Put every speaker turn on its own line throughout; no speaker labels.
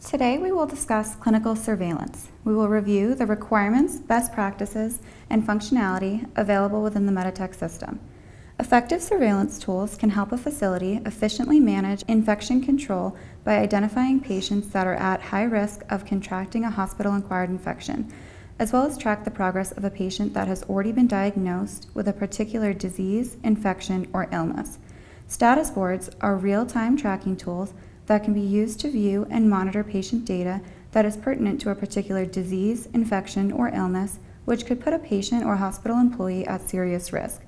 Today we will discuss clinical surveillance. We will review the requirements, best practices, and functionality available within the MEDITECH system. Effective surveillance tools can help a facility efficiently manage infection control by identifying patients that are at high risk of contracting a hospital-acquired infection, as well as track the progress of a patient that has already been diagnosed with a particular disease, infection, or illness. Status boards are real-time tracking tools that can be used to view and monitor patient data that is pertinent to a particular disease, infection, or illness, which could put a patient or hospital employee at serious risk.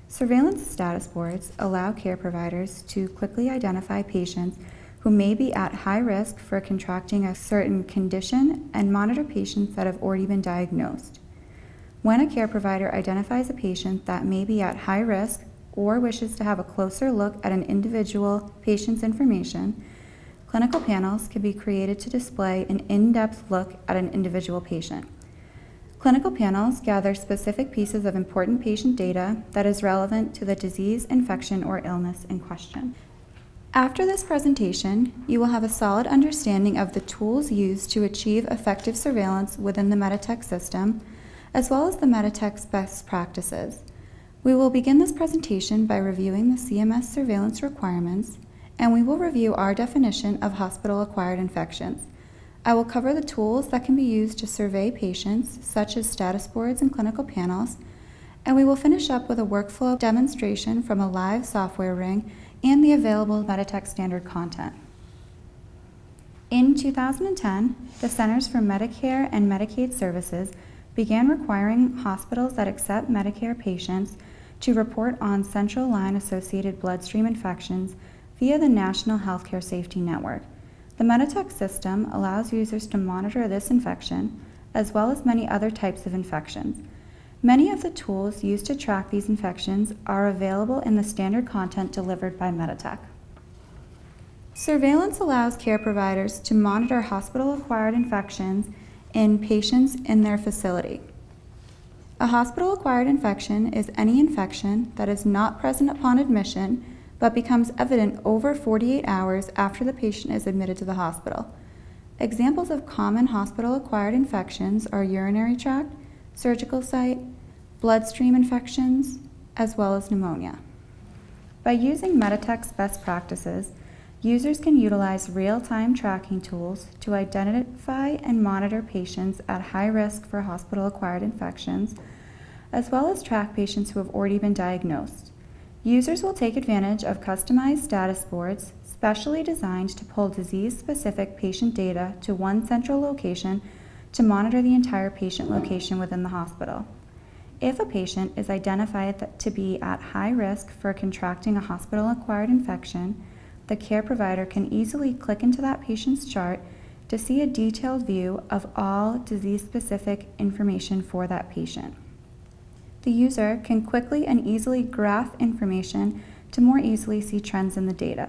Surveillance status boards allow care providers to quickly identify patients who may be at high risk for contracting a certain condition and monitor patients that have already been diagnosed. When a care provider identifies a patient that may be at high risk or wishes to have a closer look at an individual patient's information, clinical panels can be created to display an in-depth look at an individual patient. Clinical panels gather specific pieces of important patient data that is relevant to the disease, infection, or illness in question. After this presentation, you will have a solid understanding of the tools used to achieve effective surveillance within the MEDITECH system, as well as the MEDITECH's best practices. We will begin this presentation by reviewing the CMS surveillance requirements, and we will review our definition of hospital-acquired infections. I will cover the tools that can be used to survey patients, such as status boards and clinical panels, and we will finish up with a workflow demonstration from a live software ring and the available MEDITECH standard content. In 2010, the Centers for Medicare and Medicaid Services began requiring hospitals that accept Medicare patients to report on central line-associated bloodstream infections via the National Healthcare Safety Network. The MEDITECH system allows users to monitor this infection, as well as many other types of infections. Many of the tools used to track these infections are available in the standard content delivered by MEDITECH. Surveillance allows care providers to monitor hospital-acquired infections in patients in their facility. A hospital-acquired infection is any infection that is not present upon admission but becomes evident over 48 hours after the patient is admitted to the hospital. Examples of common hospital-acquired infections are urinary tract, surgical site, bloodstream infections, as well as pneumonia. By using MEDITECH's best practices, users can utilize real-time tracking tools to identify and monitor patients at high risk for hospital-acquired infections, as well as track patients who have already been diagnosed. Users will take advantage of customized status boards specially designed to pull disease-specific patient data to one central location to monitor the entire patient location within the hospital. If a patient is identified to be at high risk for contracting a hospital-acquired infection, the care provider can easily click into that patient's chart to see a detailed view of all disease-specific information for that patient. The user can quickly and easily graph information to more easily see trends in the data.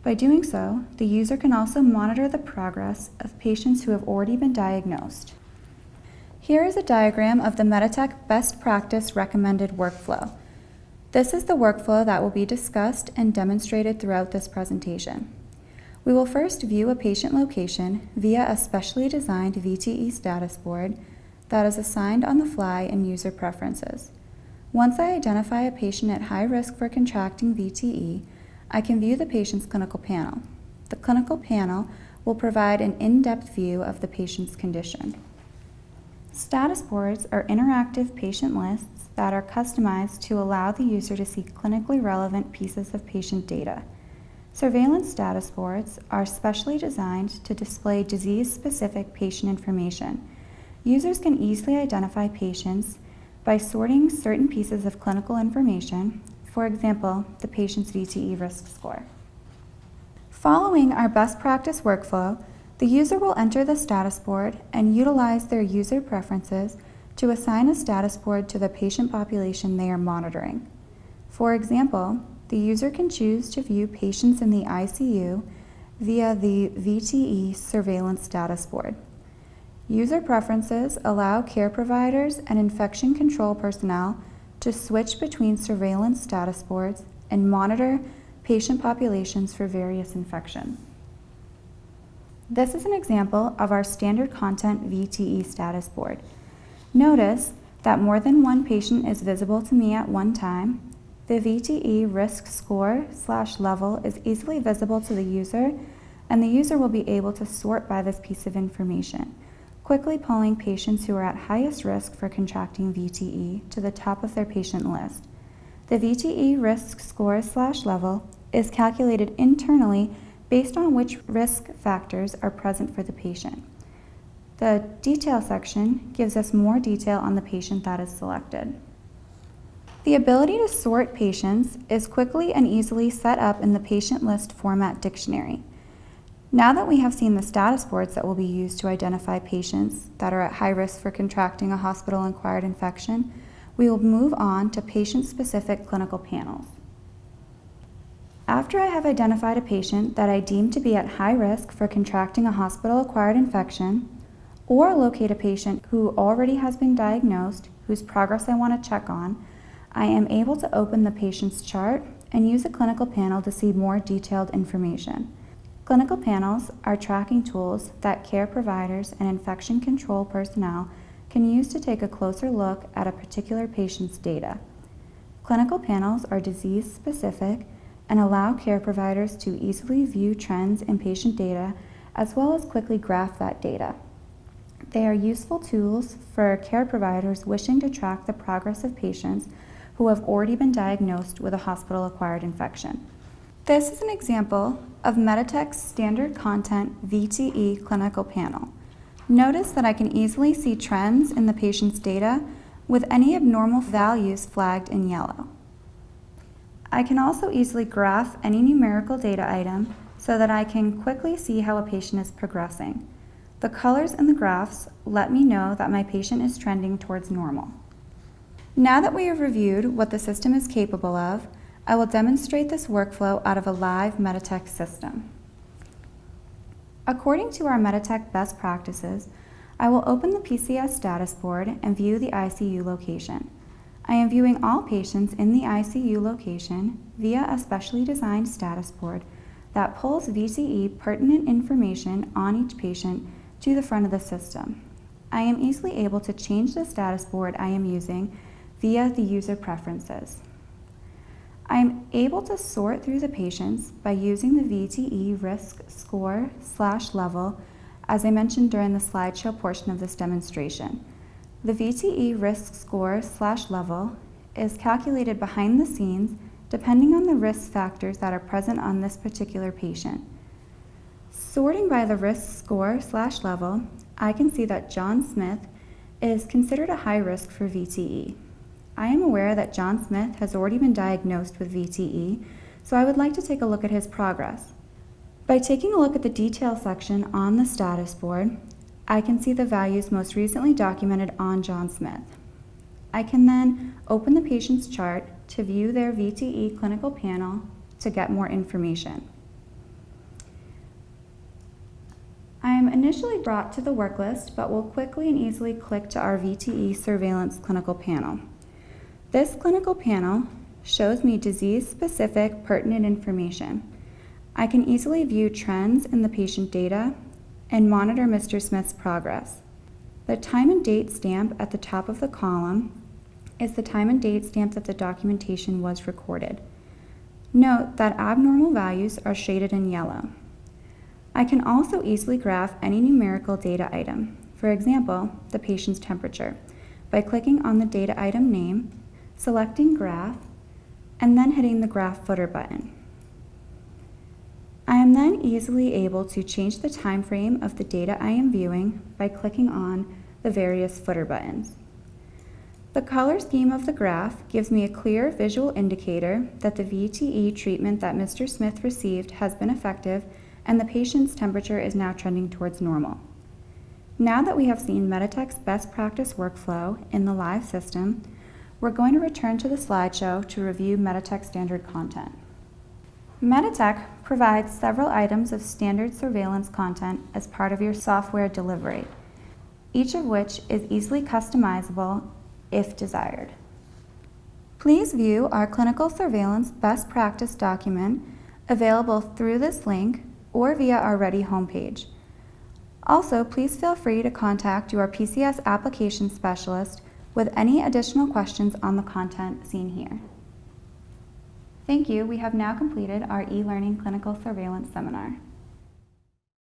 By doing so, the user can also monitor the progress of patients who have already been diagnosed. Here is a diagram of the MEDITECH best practice recommended workflow. This is the workflow that will be discussed and demonstrated throughout this presentation. We will first view a patient location via a specially designed VTE status board that is assigned on the fly in user preferences. Once I identify a patient at high risk for contracting VTE, I can view the patient's clinical panel. The clinical panel will provide an in-depth view of the patient's condition. Status boards are interactive patient lists that are customized to allow the user to see clinically relevant pieces of patient data. Surveillance status boards are specially designed to display disease-specific patient information. Users can easily identify patients by sorting certain pieces of clinical information, for example, the patient's VTE risk score. Following our best practice workflow, the user will enter the status board and utilize their user preferences to assign a status board to the patient population they are monitoring. For example, the user can choose to view patients in the ICU via the VTE surveillance status board. User preferences allow care providers and infection control personnel to switch between surveillance status boards and monitor patient populations for various infections. This is an example of our standard content VTE status board. Notice that more than one patient is visible to me at one time. The VTE risk score/level is easily visible to the user, and the user will be able to sort by this piece of information, quickly pulling patients who are at highest risk for contracting VTE to the top of their patient list. The VTE risk score/level is calculated internally based on which risk factors are present for the patient. The detail section gives us more detail on the patient that is selected. The ability to sort patients is quickly and easily set up in the patient list format dictionary. Now that we have seen the status boards that will be used to identify patients that are at high risk for contracting a hospital-acquired infection, we will move on to patient-specific clinical panels. After I have identified a patient that I deem to be at high risk for contracting a hospital-acquired infection, or locate a patient who already has been diagnosed, whose progress I want to check on, I am able to open the patient's chart and use a clinical panel to see more detailed information. Clinical panels are tracking tools that care providers and infection control personnel can use to take a closer look at a particular patient's data. Clinical panels are disease-specific and allow care providers to easily view trends in patient data as well as quickly graph that data. They are useful tools for care providers wishing to track the progress of patients who have already been diagnosed with a hospital-acquired infection. This is an example of MEDITECH's standard content VTE clinical panel. Notice that I can easily see trends in the patient's data with any abnormal values flagged in yellow. I can also easily graph any numerical data item so that I can quickly see how a patient is progressing. The colors in the graphs let me know that my patient is trending towards normal. Now that we have reviewed what the system is capable of, I will demonstrate this workflow out of a live MEDITECH system. According to our MEDITECH best practices, I will open the PCS status board and view the ICU location. I am viewing all patients in the ICU location via a specially designed status board that pulls VTE pertinent information on each patient to the front of the system. I am easily able to change the status board I am using via the user preferences. I am able to sort through the patients by using the VTE risk score/level, as I mentioned during the slideshow portion of this demonstration. The VTE risk score/level is calculated behind the scenes depending on the risk factors that are present on this particular patient. Sorting by the risk score/level, I can see that John Smith is considered a high risk for VTE. I am aware that John Smith has already been diagnosed with VTE, so I would like to take a look at his progress. By taking a look at the detail section on the status board, I can see the values most recently documented on John Smith. I can then open the patient's chart to view their VTE clinical panel to get more information. I am initially brought to the work list, but will quickly and easily click to our VTE surveillance clinical panel. This clinical panel shows me disease-specific pertinent information. I can easily view trends in the patient data and monitor Mr. Smith's progress. The time and date stamp at the top of the column is the time and date stamp that the documentation was recorded. Note that abnormal values are shaded in yellow. I can also easily graph any numerical data item, for example, the patient's temperature, by clicking on the data item name, selecting Graph, and then hitting the Graph Footer button. I am then easily able to change the time frame of the data I am viewing by clicking on the various footer buttons. The color scheme of the graph gives me a clear visual indicator that the VTE treatment that Mr. Smith received has been effective and the patient's temperature is now trending towards normal. Now that we have seen MEDITECH's best practice workflow in the live system, we're going to return to the slideshow to review MEDITECH standard content. MEDITECH provides several items of standard surveillance content as part of your software delivery, each of which is easily customizable if desired. Please view our clinical surveillance best practice document available through this link or via our Ready homepage. Also, please feel free to contact your PCS application specialist with any additional questions on the content seen here. Thank you. We have now completed our e-learning clinical surveillance seminar.